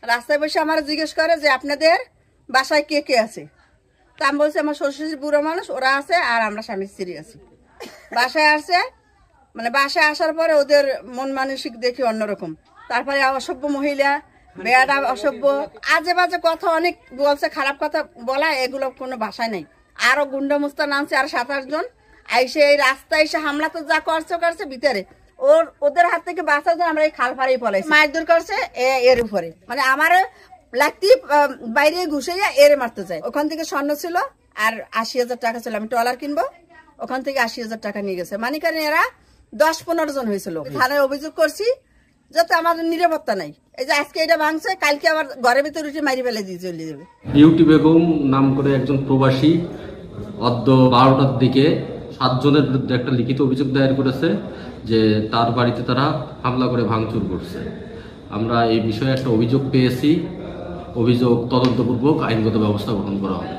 রাস্তায় বসে আমার জিজ্ঞেস করে যে আপনাদের বাসায় কে কে আছে। তা আমি বলছি আমার শ্বশুর বুড়ো মানুষ ওরা আছে আর আমরা স্বামী স্ত্রী আছি। বাসায় আসছে, মানে বাসায় আসার পরে ওদের মন মানসিক দেখি অন্যরকম। তারপরে অসভ্য মহিলা, বেয়াটা অসভ্য, আজে বাজে কথা অনেক বলছে, খারাপ কথা বলা, এগুলো কোনো বাসায় নেই। আরো গুন্ডা মুস্তা নামছে আর 7-8 জন আইসে এই রাস্তায় এসে হামলা তো যা করছে ভিতরে ওদের হাত থেকে বাঁচার জন্য আমরা এই খাল ফাড়ি পলাইছি। মারধর করছে এর উপরে, মানে আমার লাগতি বাইরে ঘুষাইয়া এর মারতে যায়। ওখান থেকে স্বর্ণ ছিল আর 80,000 টাকা ছিল, আমি ট্রলার কিনবো, ওখান থেকে 80,000 টাকা নিয়ে গেছে। মানে কারণ এরা 10-15 জন হয়েছিল। থানায় অভিযোগ করছি যাতে আমাদের নিরাপত্তা নাই। এই যে আজকে এটা ভাঙছে, কালকে আবার ঘরের ভিতরে উঠে মারি ফেলে দিয়ে চলে যাবে। বিউটি বেগম নাম করে একজন প্রবাসী অদ্য 12টার দিকে 7 জনের বিরুদ্ধে একটা লিখিত অভিযোগ দায়ের করেছে যে তার বাড়িতে তারা হামলা করে ভাঙচুর করছে। আমরা এই বিষয়ে একটা অভিযোগ পেয়েছি, অভিযোগ তদন্তপূর্বক আইনগত ব্যবস্থা গ্রহণ করা হবে।